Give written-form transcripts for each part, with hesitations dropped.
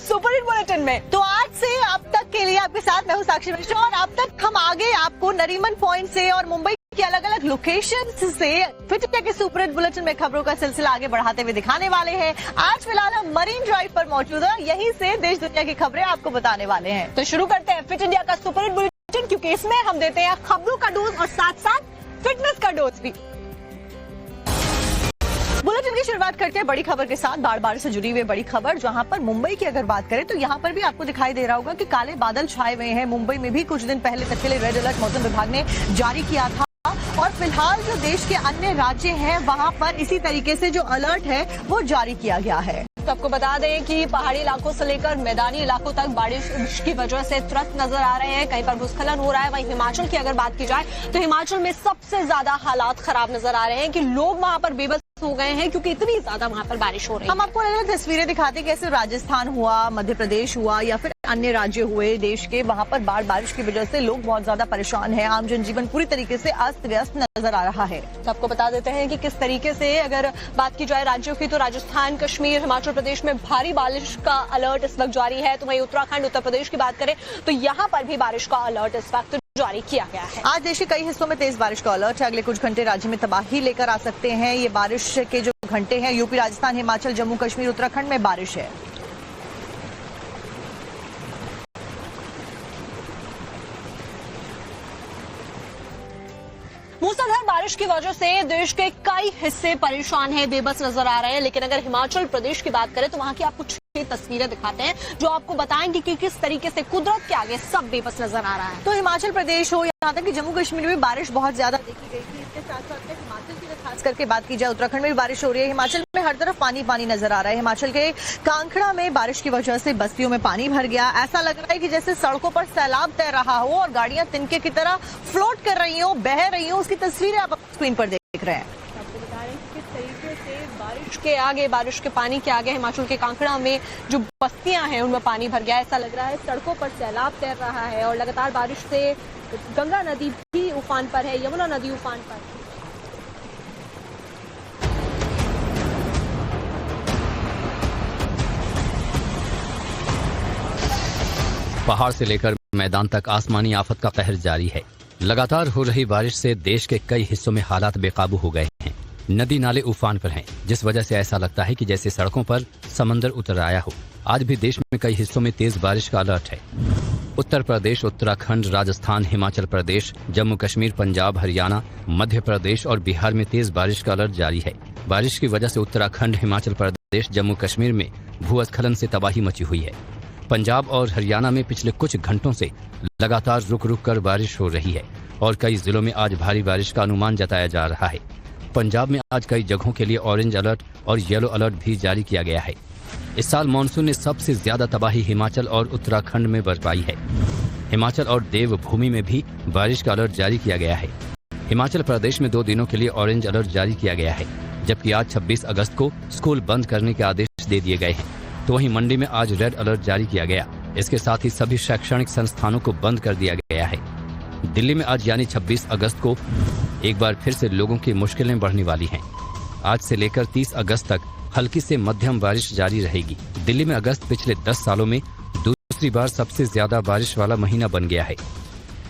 Super hit bulletin में। तो आज से अब तक के लिए आपके साथ मैं हूँ साक्षी मिश्रा और अब तक हम आगे आपको नरीमन पॉइंट से और मुंबई की अलग अलग लोकेशन से फिट इंडिया के सुपर हिट बुलेटिन में खबरों का सिलसिला आगे बढ़ाते हुए दिखाने वाले हैं। आज फिलहाल हम मरीन ड्राइव पर मौजूद हैं, यहीं से देश दुनिया की खबरें आपको बताने वाले हैं। तो शुरू करते हैं फिट इंडिया का सुपर हिट बुलेटिन, क्योंकि इसमें हम देते हैं खबरों का डोज और साथ साथ फिटनेस का डोज भी। बुलेटिन की शुरुआत करते हैं बड़ी खबर के साथ। बाढ़ से जुड़ी हुई बड़ी खबर, जहां पर मुंबई की अगर बात करें तो यहां पर भी आपको दिखाई दे रहा होगा कि काले बादल छाए हुए हैं। मुंबई में भी कुछ दिन पहले तक के लिए रेड अलर्ट मौसम विभाग ने जारी किया था और फिलहाल जो देश के अन्य राज्य हैं वहां पर इसी तरीके से जो अलर्ट है वो जारी किया गया है। तो आपको बता दें कि पहाड़ी इलाकों से लेकर मैदानी इलाकों तक बारिश की वजह से तुरंत नजर आ रहे हैं, कहीं पर भूस्खलन हो रहा है। वहीं हिमाचल की अगर बात की जाए तो हिमाचल में सबसे ज्यादा हालात खराब नजर आ रहे हैं कि लोग वहां पर बेबस हो गए हैं क्योंकि इतनी ज्यादा वहां पर बारिश हो रही है। हम आपको अलग तस्वीरें दिखाते हैं, कैसे राजस्थान हुआ, मध्य प्रदेश हुआ या फिर अन्य राज्य हुए देश के, वहां पर बारिश की वजह से लोग बहुत ज्यादा परेशान हैं। आम जनजीवन पूरी तरीके से अस्त व्यस्त नजर आ रहा है। तो आपको बता देते हैं कि किस तरीके से अगर बात की जाए राज्यों की, तो राजस्थान, कश्मीर, हिमाचल प्रदेश में भारी बारिश का अलर्ट इस वक्त जारी है। तो वहीं उत्तराखंड, उत्तर प्रदेश की बात करें तो यहाँ पर भी बारिश का अलर्ट इस वक्त जारी किया गया है। आज देश के कई हिस्सों में तेज बारिश का अलर्ट है। अगले कुछ घंटे राज्य में तबाही लेकर आ सकते हैं। ये बारिश के जो घंटे हैं, यूपी, राजस्थान, हिमाचल, जम्मू कश्मीर, उत्तराखंड में बारिश है। मूसलाधार बारिश की वजह से देश के कई हिस्से परेशान हैं, बेबस नजर आ रहे हैं। लेकिन अगर हिमाचल प्रदेश की बात करें तो वहां की आपको तस्वीरें दिखाते हैं जो आपको बताएंगे कि किस तरीके से कुदरत के आगे सब बेबस नजर आ रहा है। तो हिमाचल प्रदेश हो, यहाँ तक कि जम्मू कश्मीर में बारिश बहुत ज्यादा देखी गई थी। इसके साथ साथ हिमाचल की खास करके बात की जाए, उत्तराखंड में भी बारिश हो रही है। हिमाचल में हर तरफ पानी पानी नजर आ रहा है। हिमाचल के कांगड़ा में बारिश की वजह से बस्तियों में पानी भर गया। ऐसा लग रहा है कि जैसे सड़कों पर सैलाब तैर रहा हो और गाड़ियां तिनके की तरह फ्लोट कर रही हो, बह रही हो। उसकी तस्वीरें आप स्क्रीन पर देख रहे हैं। आपको बता रहे हैं किस तरीके से बारिश के पानी के आगे हिमाचल के कांगड़ा में जो बस्तियां हैं उनमें पानी भर गया। ऐसा लग रहा है सड़कों पर सैलाब तैर रहा है और लगातार बारिश से गंगा नदी भी उफान पर है, यमुना नदी उफान पर है। पहाड़ से लेकर मैदान तक आसमानी आफत का कहर जारी है। लगातार हो रही बारिश से देश के कई हिस्सों में हालात बेकाबू हो गए हैं। नदी नाले उफान पर हैं, जिस वजह से ऐसा लगता है कि जैसे सड़कों पर समंदर उतर आया हो। आज भी देश में कई हिस्सों में तेज बारिश का अलर्ट है। उत्तर प्रदेश, उत्तराखंड, राजस्थान, हिमाचल प्रदेश, जम्मू कश्मीर, पंजाब, हरियाणा, मध्य प्रदेश और बिहार में तेज बारिश का अलर्ट जारी है। बारिश की वजह से उत्तराखंड, हिमाचल प्रदेश, जम्मू कश्मीर में भूस्खलन से तबाही मची हुई है। पंजाब और हरियाणा में पिछले कुछ घंटों से लगातार रुक रुक कर बारिश हो रही है और कई जिलों में आज भारी बारिश का अनुमान जताया जा रहा है। पंजाब में आज कई जगहों के लिए ऑरेंज अलर्ट और येलो अलर्ट भी जारी किया गया है। इस साल मानसून ने सबसे ज्यादा तबाही हिमाचल और उत्तराखंड में बरपाई है। हिमाचल और देवभूमि में भी बारिश का अलर्ट जारी किया गया है। हिमाचल प्रदेश में 2 दिनों के लिए ऑरेंज अलर्ट जारी किया गया है, जबकि आज 26 अगस्त को स्कूल बंद करने के आदेश दे दिए गए हैं। तो वहीं मंडी में आज रेड अलर्ट जारी किया गया। इसके साथ ही सभी शैक्षणिक संस्थानों को बंद कर दिया गया है। दिल्ली में आज यानी 26 अगस्त को एक बार फिर से लोगों की मुश्किलें बढ़ने वाली हैं। आज से लेकर 30 अगस्त तक हल्की से मध्यम बारिश जारी रहेगी। दिल्ली में अगस्त पिछले 10 सालों में दूसरी बार सबसे ज्यादा बारिश वाला महीना बन गया है।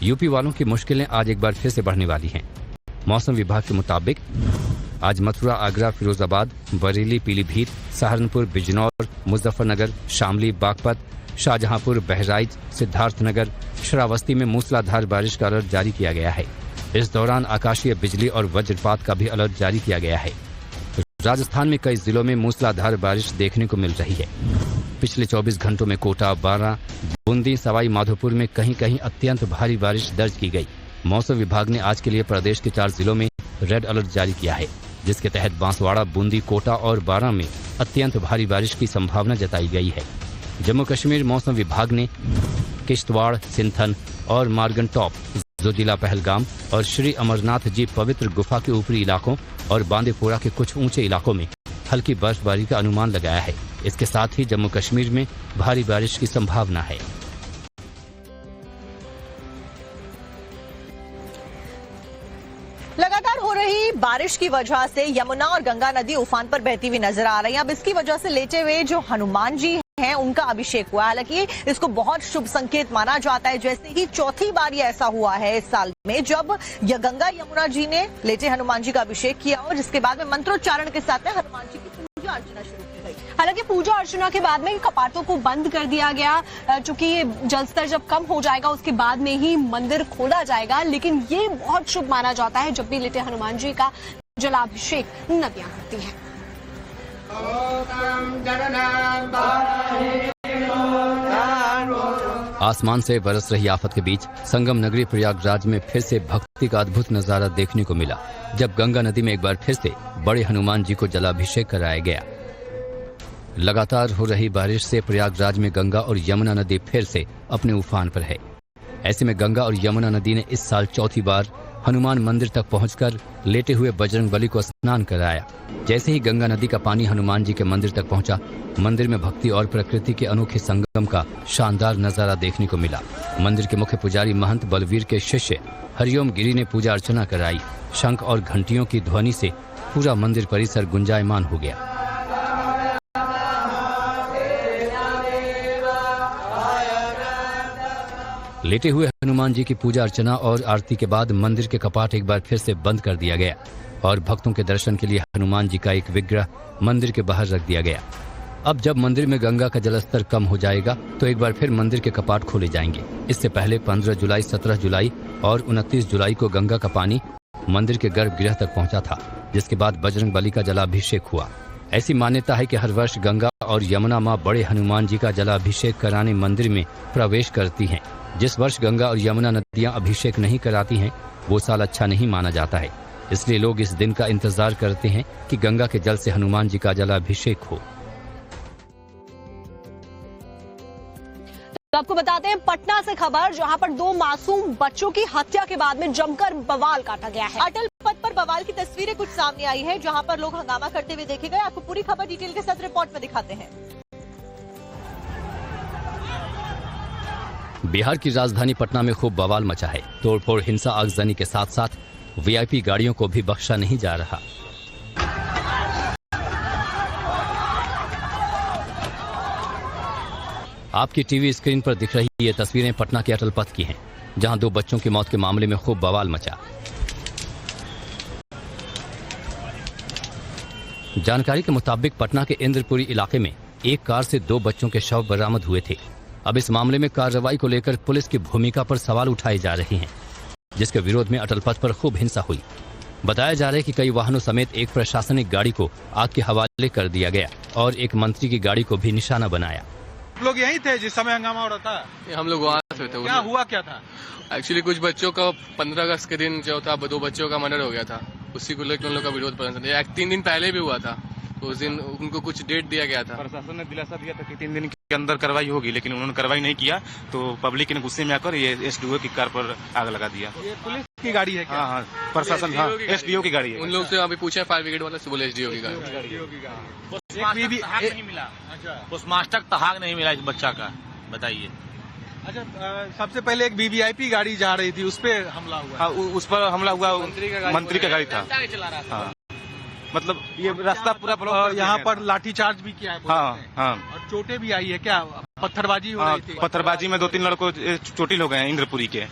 यूपी वालों की मुश्किलें आज एक बार फिर से बढ़ने वाली हैं। मौसम विभाग के मुताबिक आज मथुरा, आगरा, फिरोजाबाद, बरेली, पीलीभीत, सहारनपुर, बिजनौर, मुजफ्फरनगर, शामली, बागपत, शाहजहांपुर, बहराइच, सिद्धार्थनगर, श्रावस्ती में मूसलाधार बारिश का अलर्ट जारी किया गया है। इस दौरान आकाशीय बिजली और वज्रपात का भी अलर्ट जारी किया गया है। राजस्थान में कई जिलों में मूसलाधार बारिश देखने को मिल रही है। पिछले 24 घंटों में कोटा, बारां, बूंदी, सवाई माधोपुर में कहीं कहीं अत्यंत भारी बारिश दर्ज की गई। मौसम विभाग ने आज के लिए प्रदेश के 4 जिलों में रेड अलर्ट जारी किया है, जिसके तहत बांसवाड़ा, बूंदी, कोटा और बारां में अत्यंत भारी बारिश की संभावना जताई गई है। जम्मू कश्मीर मौसम विभाग ने किश्तवाड़, सिंथन और मार्गनटॉप, जोजिला, पहलगाम और श्री अमरनाथ जी पवित्र गुफा के ऊपरी इलाकों और बांदीपोरा के कुछ ऊंचे इलाकों में हल्की बर्फबारी का अनुमान लगाया है। इसके साथ ही जम्मू कश्मीर में भारी बारिश की संभावना है। लगातार हो रही बारिश की वजह से यमुना और गंगा नदी उफान पर बहती हुई नजर आ रही है। अब इसकी वजह से लेटे हुए जो हनुमान जी हैं उनका अभिषेक हुआ। हालांकि इसको बहुत शुभ संकेत माना जाता है। जैसे ही चौथी बार ये ऐसा हुआ है इस साल में जब गंगा यमुना जी ने लेटे हनुमान जी का अभिषेक किया और जिसके बाद में मंत्रोच्चारण के साथ हनुमान जी की पूजा अर्चना शुरू की गई। हालांकि पूजा अर्चना के बाद में कपाटों को बंद कर दिया गया, चूंकि जलस्तर जब कम हो जाएगा उसके बाद में ही मंदिर खोला जाएगा। लेकिन ये बहुत शुभ माना जाता है जब भी लेटे हनुमान जी का जलाभिषेक नदियां करती हैं। आसमान से बरस रही आफत के बीच संगम नगरी प्रयागराज में फिर से भक्ति का अद्भुत नजारा देखने को मिला, जब गंगा नदी में एक बार फिर से बड़े हनुमान जी को जलाभिषेक कराया गया। लगातार हो रही बारिश से प्रयागराज में गंगा और यमुना नदी फिर से अपने उफान पर है। ऐसे में गंगा और यमुना नदी ने इस साल चौथी बार हनुमान मंदिर तक पहुंचकर लेटे हुए बजरंगबली को स्नान कराया। जैसे ही गंगा नदी का पानी हनुमान जी के मंदिर तक पहुंचा, मंदिर में भक्ति और प्रकृति के अनोखे संगम का शानदार नजारा देखने को मिला। मंदिर के मुख्य पुजारी महंत बलवीर के शिष्य हरिओम गिरी ने पूजा अर्चना कराई। शंख और घंटियों की ध्वनि से पूरा मंदिर परिसर गुंजायमान हो गया। लेटे हुए हनुमान जी की पूजा अर्चना और आरती के बाद मंदिर के कपाट एक बार फिर से बंद कर दिया गया और भक्तों के दर्शन के लिए हनुमान जी का एक विग्रह मंदिर के बाहर रख दिया गया। अब जब मंदिर में गंगा का जलस्तर कम हो जाएगा तो एक बार फिर मंदिर के कपाट खोले जाएंगे। इससे पहले 15 जुलाई, 17 जुलाई और 29 जुलाई को गंगा का पानी मंदिर के गर्भगृह तक पहुंचा था, जिसके बाद बजरंगबली का जलाभिषेक हुआ। ऐसी मान्यता है कि हर वर्ष गंगा और यमुना मां बड़े हनुमान जी का जलाभिषेक कराने मंदिर में प्रवेश करती हैं। जिस वर्ष गंगा और यमुना नदियां अभिषेक नहीं कराती हैं, वो साल अच्छा नहीं माना जाता है। इसलिए लोग इस दिन का इंतजार करते हैं कि गंगा के जल से हनुमान जी का जलाभिषेक हो। तो आपको बताते हैं पटना से खबर, जहां पर 2 मासूम बच्चों की हत्या के बाद में जमकर बवाल काटा गया है। अटल पथ पर बवाल की तस्वीरें कुछ सामने आई है, जहां पर लोग हंगामा करते हुए देखे गए। आपको पूरी खबर डिटेल के साथ रिपोर्ट में दिखाते हैं। बिहार की राजधानी पटना में खूब बवाल मचा है। तोड़फोड़, हिंसा, आगजनी के साथ साथ वीआईपी गाड़ियों को भी बख्शा नहीं जा रहा। आपकी टीवी स्क्रीन पर दिख रही ये तस्वीरें पटना के अटल पथ की हैं, जहां 2 बच्चों की मौत के मामले में खूब बवाल मचा। जानकारी के मुताबिक पटना के इंद्रपुरी इलाके में एक कार से 2 बच्चों के शव बरामद हुए थे। अब इस मामले में कार्रवाई को लेकर पुलिस की भूमिका पर सवाल उठाए जा रहे हैं, जिसके विरोध में अटल पथ पर खूब हिंसा हुई। बताया जा रहा है कि कई वाहनों समेत एक प्रशासनिक गाड़ी को आग के हवाले कर दिया गया और एक मंत्री की गाड़ी को भी निशाना बनाया। लोग यहीं थे जिस समय हंगामा हो रहा था? हम लोग वहाँ से थे। क्या हुआ क्या था? एक्चुअली कुछ बच्चों का 15 अगस्त के दिन जो था 2 बच्चों का मर्डर हो गया था, उसी को लेकर उन लोग का विरोध प्रदर्शन 3 दिन पहले भी हुआ था। तो उस दिन उनको कुछ डेट दिया गया था। प्रशासन ने दिलासा दिया था कि 3 दिन के अंदर कार्रवाई होगी, लेकिन उन्होंने कार्रवाई नहीं किया तो पब्लिक ने गुस्से में आकर ये एसडीओ की कार पर आग लगा दिया। ये पुलिस की गाड़ी है क्या? हाँ, प्रशासन, हाँ, एसडीओ की गाड़ी है। उन लोग से अभी पूछा फायर ब्रिगेड वाले से, बोले एसडीओ की गाड़ी। पोस्टमास्टर तक हाक नहीं मिला इस बच्चा का, बताइए। अच्छा, सबसे पहले एक वीवीआईपी गाड़ी जा रही थी, उस पर हमला हुआ। हाँ, उस पर हमला हुआ, मंत्री का गाड़ी था। हाँ, मतलब ये रास्ता पूरा ब्लॉक। यहाँ पर लाठीचार्ज भी किया है। हाँ, हाँ। और चोटें भी आई है क्या? पत्थरबाजी हो रही थी। पत्थरबाजी में 2-3 लड़कों चोटिल हो गए हैं इंद्रपुरी के।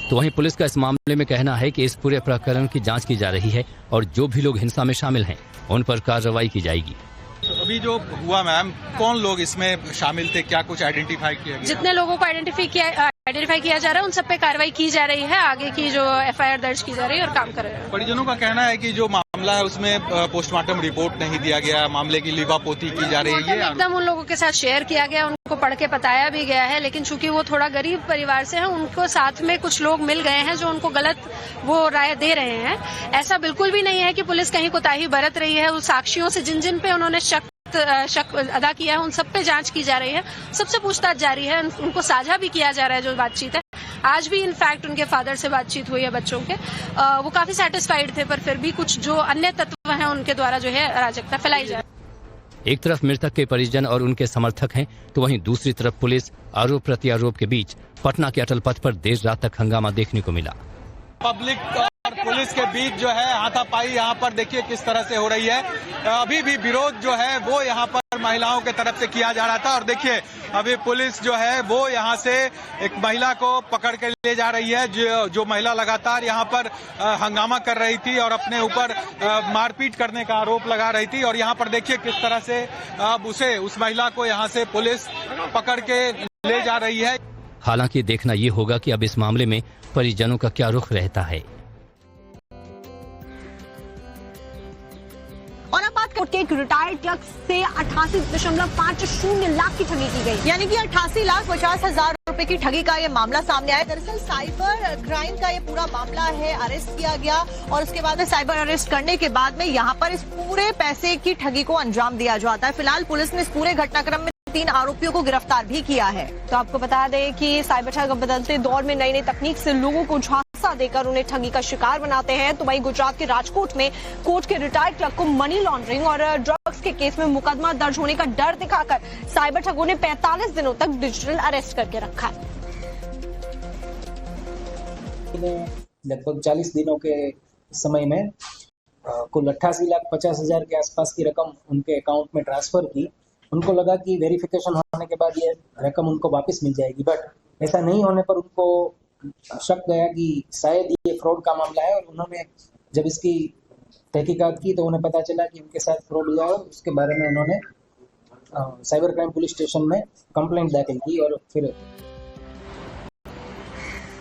तो वहीं पुलिस का इस मामले में कहना है कि इस पूरे प्रकरण की जांच की जा रही है और जो भी लोग हिंसा में शामिल हैं उन पर कार्रवाई की जाएगी। तो अभी जो हुआ मैम, कौन लोग इसमें शामिल थे, क्या कुछ आइडेंटिफाई किया गया? जितने लोगों को आइडेंटिफाई किया जा रहा है उन सब पे कार्रवाई की जा रही है। आगे की जो एफआईआर दर्ज की जा रही है और काम कर रहे हैं। परिजनों का कहना है कि जो मामला है उसमें पोस्टमार्टम रिपोर्ट नहीं दिया गया, मामले की लिवापोती की जा रही है। एकदम उन लोगों के साथ शेयर किया गया, उनको पढ़ के बताया भी गया है, लेकिन चूंकि वो थोड़ा गरीब परिवार से है, उनको साथ में कुछ लोग मिल गए हैं जो उनको गलत वो राय दे रहे हैं। ऐसा बिल्कुल भी नहीं है कि पुलिस कहीं कोताही बरत रही है। उन साक्षियों से जिन पे उन्होंने शक अदा किया है उन सब पे जांच की जा रही है, सबसे पूछताछ जारी है, उनको साझा भी किया जा रहा है जो बातचीत है। आज भी इनफैक्ट उनके फादर से बातचीत हुई है बच्चों के, वो काफी सेटिस्फाइड थे, पर फिर भी कुछ जो अन्य तत्व हैं उनके द्वारा जो है अराजकता फैलाई जा रही है। एक तरफ मृतक के परिजन और उनके समर्थक हैं, तो वहीं दूसरी तरफ पुलिस आरोप प्रत्यारोप के बीच पटना के अटल पथ पर देर रात तक हंगामा देखने को मिला। पब्लिक और पुलिस के बीच जो है हाथापाई यहाँ पर देखिए किस तरह से हो रही है। अभी भी विरोध जो है वो यहाँ पर महिलाओं के तरफ से किया जा रहा था। और देखिए अभी पुलिस जो है वो यहाँ से एक महिला को पकड़ के ले जा रही है, जो महिला लगातार यहाँ पर हंगामा कर रही थी और अपने ऊपर मारपीट करने का आरोप लगा रही थी। और यहाँ पर देखिए किस तरह से अब उस महिला को यहाँ से पुलिस पकड़ के ले जा रही है। हालांकि देखना ये होगा कि अब इस मामले में परिजनों का क्या रुख रहता है। और अब बात करते एक रिटायर्ड क्लर्क से 88.50 लाख की ठगी की गई, यानी कि 88,50,000 रुपए की ठगी का ये मामला सामने आया। दरअसल साइबर क्राइम का ये पूरा मामला है, अरेस्ट किया गया और उसके बाद में साइबर अरेस्ट करने के बाद में यहाँ पर इस पूरे पैसे की ठगी को अंजाम दिया जाता है। फिलहाल पुलिस ने इस पूरे घटनाक्रम में 3 आरोपियों को गिरफ्तार भी किया है। तो आपको बता दें कि साइबर ठग बदलते दौर में नई नई तकनीक से लोगों को झांसा देकर उन्हें ठगी का शिकार बनाते हैं। तो वहीं गुजरात के राजकोट में कोर्ट के रिटायर्ड क्लर्क को मनी लॉन्ड्रिंग और ड्रग्स के केस में मुकदमा दर्ज होने का डर दिखाकर साइबर ठगों ने 45 दिनों तक डिजिटल अरेस्ट करके रखा है। लगभग 40 दिनों के समय में कुल 88,50,000 के आसपास की रकम उनके अकाउंट में ट्रांसफर की। उनको लगा कि वेरिफिकेशन होने के बाद ये रकम उनको वापस मिल जाएगी, बट ऐसा नहीं होने पर उनको शक गया कि शायद ये फ्रॉड का मामला है। और उन्होंने जब इसकी तहकीकात की तो उन्हें पता चला कि उनके साथ फ्रॉड हुआ है। उसके बारे में उन्होंने साइबर क्राइम पुलिस स्टेशन में कंप्लेंट दाखिल की। और फिर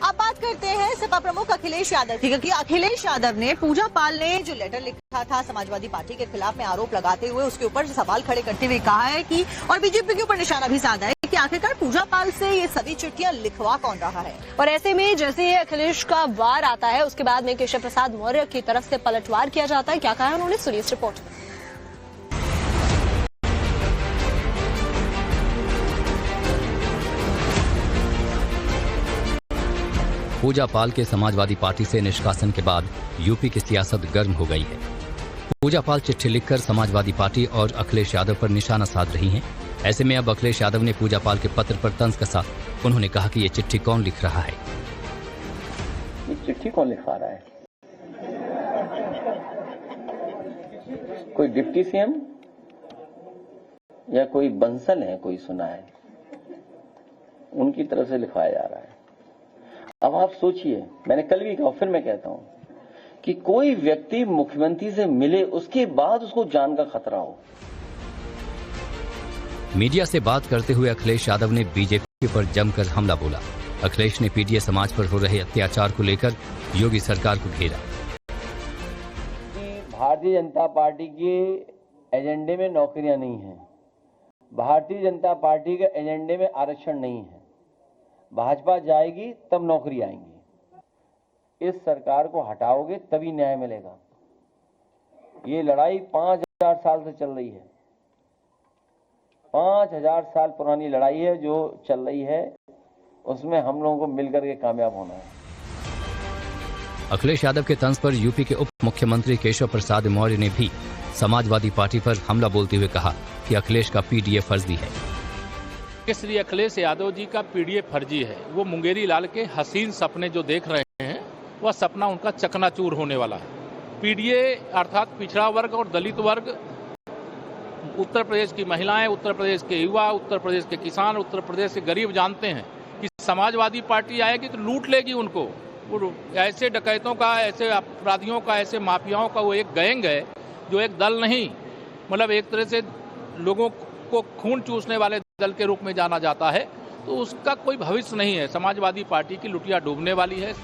अब बात करते हैं सपा प्रमुख अखिलेश यादव की, क्योंकि अखिलेश यादव ने पूजा पाल ने जो लेटर लिखा था समाजवादी पार्टी के खिलाफ में आरोप लगाते हुए उसके ऊपर सवाल खड़े करते हुए कहा है कि और बीजेपी के ऊपर निशाना भी साधा है कि आखिरकार पूजा पाल से ये सभी चिट्ठियां लिखवा कौन रहा है। और ऐसे में जैसे अखिलेश का वार आता है उसके बाद में केशव प्रसाद मौर्य की तरफ से पलटवार किया जाता है। क्या कहा है उन्होंने, सुनिए इस रिपोर्ट में। पूजा पाल के समाजवादी पार्टी से निष्कासन के बाद यूपी की सियासत गर्म हो गई है। पूजा पाल चिट्ठी लिखकर समाजवादी पार्टी और अखिलेश यादव पर निशाना साध रही हैं। ऐसे में अब अखिलेश यादव ने पूजा पाल के पत्र पर तंज कसा। उन्होंने कहा कि ये चिट्ठी कौन लिख रहा है। ये चिट्ठी कौन लिखा रहा है? कोई डिप्टी सीएम या कोई बंसल है, कोई सुना है, उनकी तरफ से लिखवाया जा रहा है। अब आप सोचिए, मैंने कल भी कहा फिर मैं कहता हूं कि कोई व्यक्ति मुख्यमंत्री से मिले उसके बाद उसको जान का खतरा हो। मीडिया से बात करते हुए अखिलेश यादव ने बीजेपी पर जमकर हमला बोला। अखिलेश ने पीडीए समाज पर हो रहे अत्याचार को लेकर योगी सरकार को घेरा। भारतीय जनता पार्टी के एजेंडे में नौकरियां नहीं है, भारतीय जनता पार्टी के एजेंडे में आरक्षण नहीं है। भाजपा जाएगी तब नौकरी आएंगी। इस सरकार को हटाओगे तभी न्याय मिलेगा। ये लड़ाई 5000 साल से चल रही है, 5000 साल पुरानी लड़ाई है जो चल रही है, उसमें हम लोगों को मिलकर के कामयाब होना है। अखिलेश यादव के तंज पर यूपी के उप मुख्यमंत्री केशव प्रसाद मौर्य ने भी समाजवादी पार्टी पर हमला बोलते हुए कहा कि अखिलेश का पीडीए फर्जी है। श्री अखिलेश यादव जी का पीडीए फर्जी है। वो मुंगेरी लाल के हसीन सपने जो देख रहे हैं वह सपना उनका चकनाचूर होने वाला है। पीडीए अर्थात पिछड़ा वर्ग और दलित वर्ग, उत्तर प्रदेश की महिलाएं, उत्तर प्रदेश के युवा, उत्तर प्रदेश के किसान, उत्तर प्रदेश के गरीब जानते हैं कि समाजवादी पार्टी आएगी तो लूट लेगी उनको। वो ऐसे डकैतों का, ऐसे अपराधियों का, ऐसे माफियाओं का वो एक गैंग है जो एक दल नहीं, मतलब एक तरह से लोगों को खून चूसने वाले दल के रूप में जाना जाता है। तो उसका कोई भविष्य नहीं है। समाजवादी पार्टी की लुटिया डूबने वाली है।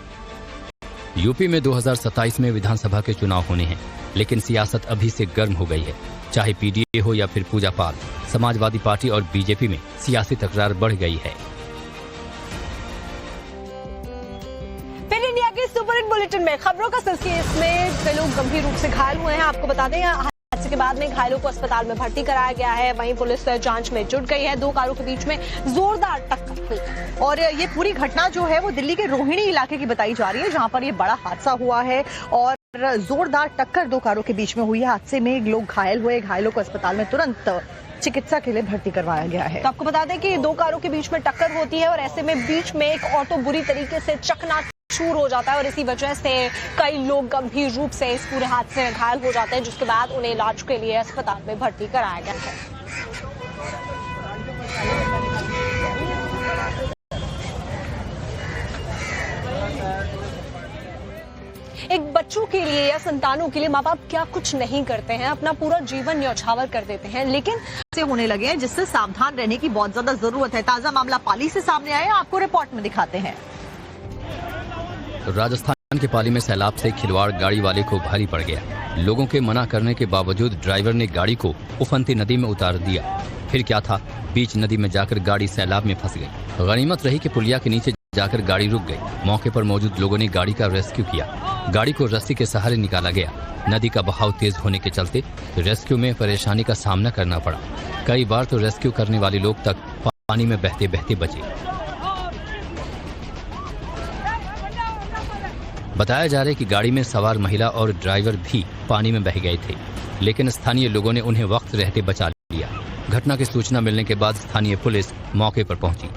यूपी में 2027 में विधानसभा के चुनाव होने हैं, लेकिन सियासत अभी से गर्म हो गई है। चाहे पीडीए हो या फिर पूजा पाल, समाजवादी पार्टी और बीजेपी में सियासी तकरार बढ़ गई है। फिर इंडिया के सुपर हिट बुलेटिन में खबरों का सिलसिला, इसमें कई लोग गंभीर रूप से घायल हुए हैं। आपको बता दें हादसे के बाद में घायलों को अस्पताल में भर्ती कराया गया है। वहीं पुलिस जांच में जुट गई है। 2 कारों के बीच में जोरदार टक्कर हुई और ये पूरी घटना जो है वो दिल्ली के रोहिणी इलाके की बताई जा रही है, जहां पर ये बड़ा हादसा हुआ है और जोरदार टक्कर 2 कारों के बीच में हुई है। हादसे में लोग घायल हुए। घायलों को अस्पताल में तुरंत चिकित्सा के लिए भर्ती करवाया गया है। तो आपको बता दें कि 2 कारों के बीच में टक्कर होती है और ऐसे में बीच में एक ऑटो बुरी तरीके से चकनाचूर हो जाता है और इसी वजह से कई लोग गंभीर रूप से इस पूरे हादसे में घायल हो जाते हैं, जिसके बाद उन्हें इलाज के लिए अस्पताल में भर्ती कराया गया है। एक बच्चों के लिए या संतानों के लिए माँ बाप क्या कुछ नहीं करते हैं, अपना पूरा जीवन न्यौछावर कर देते हैं, लेकिन से होने लगे हैं जिससे सावधान रहने की बहुत ज्यादा जरूरत है। ताजा मामला पाली से सामने आया, आपको रिपोर्ट में दिखाते हैं। राजस्थान के पाली में सैलाब से खिलवाड़ गाड़ी वाले को भारी पड़ गया। लोगों के मना करने के बावजूद ड्राइवर ने गाड़ी को उफनती नदी में उतार दिया। फिर क्या था, बीच नदी में जाकर गाड़ी सैलाब में फंस गई। गनीमत रही कि पुलिया के नीचे जाकर गाड़ी रुक गई। मौके पर मौजूद लोगों ने गाड़ी का रेस्क्यू किया। गाड़ी को रस्सी के सहारे निकाला गया। नदी का बहाव तेज होने के चलते रेस्क्यू में परेशानी का सामना करना पड़ा। कई बार तो रेस्क्यू करने वाले लोग तक पानी में बहते बहते बचे। बताया जा रहा है कि गाड़ी में सवार महिला और ड्राइवर भी पानी में बह गए थे, लेकिन स्थानीय लोगों ने उन्हें वक्त रहते बचा लिया। घटना की सूचना मिलने के बाद स्थानीय पुलिस मौके पर पहुंची।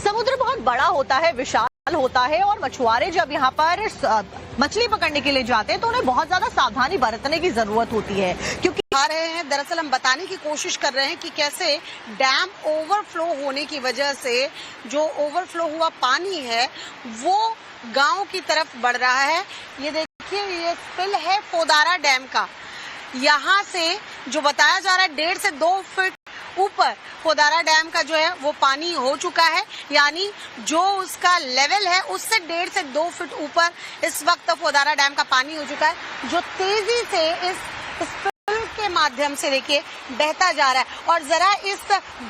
समुद्र बहुत बड़ा होता है, विशाल होता है, और मछुआरे जब यहाँ पर मछली पकड़ने के लिए जाते हैं तो उन्हें बहुत ज्यादा सावधानी बरतने की जरूरत होती है, क्योंकि आ रहे हैं। दरअसल हम बताने की कोशिश कर रहे हैं कि कैसे डैम ओवरफ्लो होने की वजह से जो ओवरफ्लो हुआ पानी है वो गांव की तरफ बढ़ रहा है। ये देखिए, ये स्पिल है फोदारा डैम का। यहाँ से जो बताया जा रहा है 1.5 से 2 फीट ऊपर फोदारा डैम का जो है वो पानी हो चुका है, यानी जो उसका लेवल है उससे 1.5 से 2 फीट ऊपर इस वक्त फोदारा डैम का पानी हो चुका है, जो तेजी से इस के माध्यम से देखिए बहता जा रहा है। और जरा इस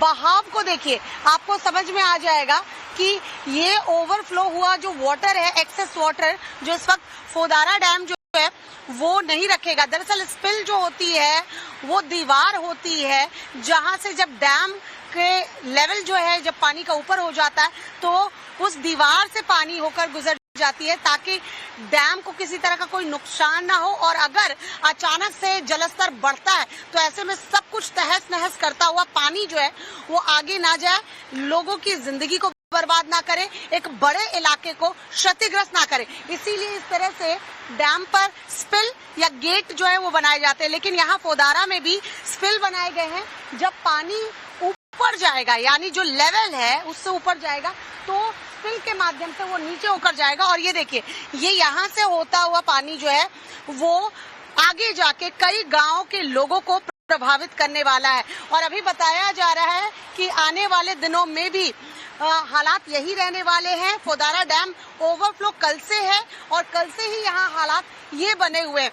बहाव को देखिए, आपको समझ में आ जाएगा कि ये ओवरफ्लो हुआ जो वाटर है, एक्सेस वाटर जो इस वक्त फोदारा डैम जो है वो नहीं रखेगा। दरअसल स्पिल जो होती है वो दीवार होती है, जहां से जब डैम के लेवल जो है जब पानी का ऊपर हो जाता है तो उस दीवार से पानी होकर गुजर जाती है, ताकि डैम को किसी तरह का कोई नुकसान ना हो। और अगर अचानक से जलस्तर बढ़ता है तो ऐसे में सब कुछ तहस नहस करता हुआ पानी जो है वो आगे ना जाए, लोगों की जिंदगी को बर्बाद ना करे, एक बड़े इलाके को क्षतिग्रस्त ना करे। इसीलिए इस तरह से डैम पर स्पिल या गेट जो है वो बनाए जाते हैं। लेकिन यहाँ फोदारा में भी स्पिल बनाए गए हैं। जब पानी ऊपर जाएगा, यानी जो लेवल है उससे ऊपर जाएगा, तो स्पिल के माध्यम से वो नीचे होकर जाएगा। और ये देखिए, ये यहाँ से होता हुआ पानी जो है वो आगे जाके कई गाँव के लोगों को प्रभावित करने वाला है। और अभी बताया जा रहा है कि आने वाले दिनों में भी हालात यही रहने वाले हैं। फोदारा डैम ओवरफ्लो कल से है और कल से ही यहाँ हालात ये बने हुए हैं।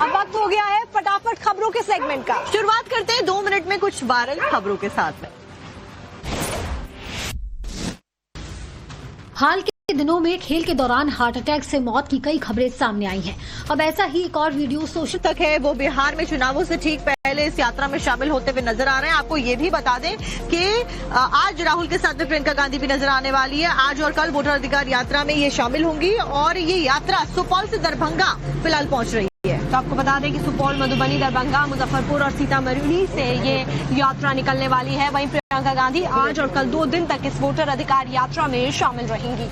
अब वक्त हो गया है फटाफट खबरों के सेगमेंट का। शुरुआत करते हैं 2 मिनट में कुछ वायरल खबरों के साथ में। हाल के दिनों में खेल के दौरान हार्ट अटैक से मौत की कई खबरें सामने आई हैं। अब ऐसा ही एक और वीडियो सोशल तक है, वो बिहार में चुनावों से ठीक पहले इस यात्रा में शामिल होते हुए नजर आ रहे हैं। आपको ये भी बता दें कि आज राहुल के साथ में प्रियंका गांधी भी नजर आने वाली है। आज और कल वोटर अधिकार यात्रा में ये शामिल होंगी और ये यात्रा सुपौल से दरभंगा फिलहाल पहुंच रही है। तो आपको बता दें कि सुपौल, मधुबनी, दरभंगा, मुजफ्फरपुर और सीतामढ़ी से ये यात्रा निकलने वाली है। वहीं प्रियंका गांधी आज और कल 2 दिन तक इस वोटर अधिकार यात्रा में शामिल रहेंगी।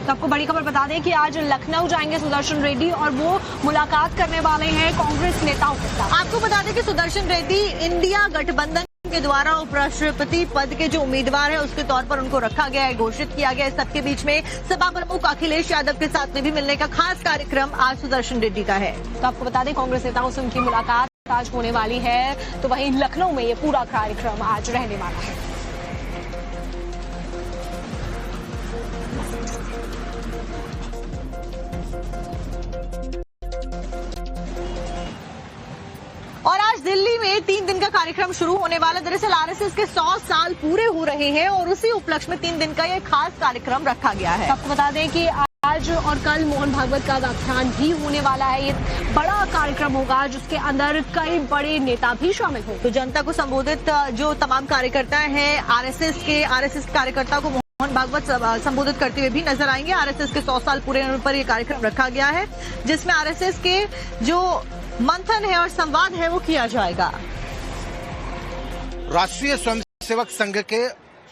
तो आपको बड़ी खबर बता दें कि आज लखनऊ जाएंगे सुदर्शन रेड्डी और वो मुलाकात करने वाले हैं कांग्रेस नेताओं के साथ। आपको बता दें कि सुदर्शन रेड्डी इंडिया गठबंधन के द्वारा उपराष्ट्रपति पद के जो उम्मीदवार है उसके तौर पर उनको रखा गया है, घोषित किया गया है। सबके बीच में सपा प्रमुख अखिलेश यादव के साथ में भी मिलने का खास कार्यक्रम आज सुदर्शन रेड्डी का है। तो आपको बता दें कांग्रेस नेताओं से उनकी मुलाकात आज होने वाली है। तो वहीं लखनऊ में ये पूरा कार्यक्रम आज रहने वाला है। और आज दिल्ली में 3 दिन का कार्यक्रम शुरू होने वाला। दरअसल आरएसएस के 100 साल पूरे हो रहे हैं और उसी उपलक्ष्य में 3 दिन का ये खास कार्यक्रम रखा गया है। आपको बता दें कि आज और कल मोहन भागवत का व्याख्यान भी होने वाला है। ये बड़ा कार्यक्रम होगा जिसके अंदर कई बड़े नेता भी शामिल होंगे। तो जनता को संबोधित जो तमाम कार्यकर्ता हैं आरएसएस कार्यकर्ता को मोहन भागवत संबोधित करते हुए भी नजर आएंगे। आरएसएस के 100 साल पूरे होने पर यह कार्यक्रम रखा गया है, जिसमें आरएसएस के जो मंथन है और संवाद है वो किया जाएगा। राष्ट्रीय स्वयंसेवक संघ के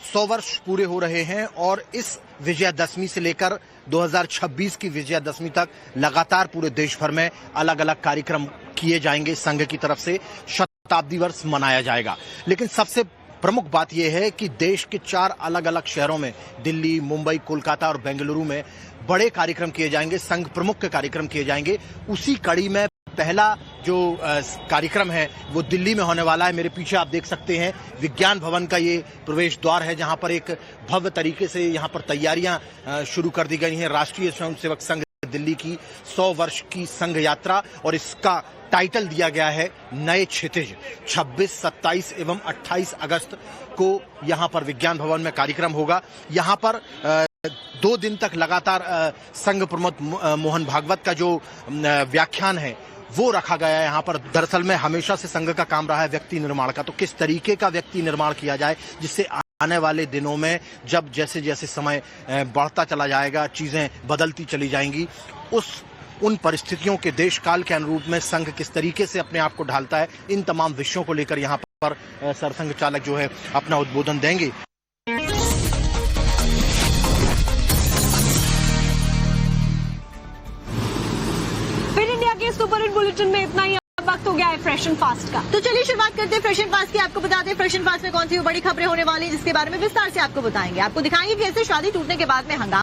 100 वर्ष पूरे हो रहे हैं और इस विजयादशमी से लेकर 2026 की विजयादशमी तक लगातार पूरे देश भर में अलग अलग कार्यक्रम किए जाएंगे। संघ की तरफ से शताब्दी वर्ष मनाया जाएगा। लेकिन सबसे प्रमुख बात यह है कि देश के 4 अलग अलग शहरों में, दिल्ली, मुंबई, कोलकाता और बेंगलुरु में बड़े कार्यक्रम किए जाएंगे, संघ प्रमुख के कार्यक्रम किए जाएंगे। उसी कड़ी में पहला जो कार्यक्रम है वो दिल्ली में होने वाला है। मेरे पीछे आप देख सकते हैं विज्ञान भवन का ये प्रवेश द्वार है, जहां पर एक भव्य तरीके से यहां पर तैयारियां शुरू कर दी गई हैं। राष्ट्रीय स्वयंसेवक संघ दिल्ली की 100 वर्ष की संघ यात्रा, और इसका टाइटल दिया गया है नए क्षितिज। 26, 27 एवं 28 अगस्त को यहां पर विज्ञान भवन में कार्यक्रम होगा। यहां पर 2 दिन तक लगातार संघ प्रमुख मोहन भागवत का जो व्याख्यान है वो रखा गया है। यहाँ पर दरअसल में हमेशा से संघ का काम रहा है व्यक्ति निर्माण का, तो किस तरीके का व्यक्ति निर्माण किया जाए जिससे आने वाले दिनों में जब जैसे जैसे समय बढ़ता चला जाएगा, चीजें बदलती चली जाएंगी, उन परिस्थितियों के देश काल के अनुरूप में संघ किस तरीके से अपने आप को ढालता है, इन तमाम विषयों को लेकर यहाँ पर सरसंघ चालक जो है अपना उद्बोधन देंगे। सुपर हिट बुलेटिन में इतना ही। वक्त हो गया है फ्रेश एंड फास्ट का, तो चलिए शुरुआत करते हैं फ्रेश एंड फास्ट की। आपको बता दें फ्रेश एंड फास्ट में कौन सी बड़ी खबरें होने वाली है, जिसके बारे में विस्तार से आपको बताएंगे। आपको दिखाएंगे कि ऐसे शादी टूटने के बाद में हंगामा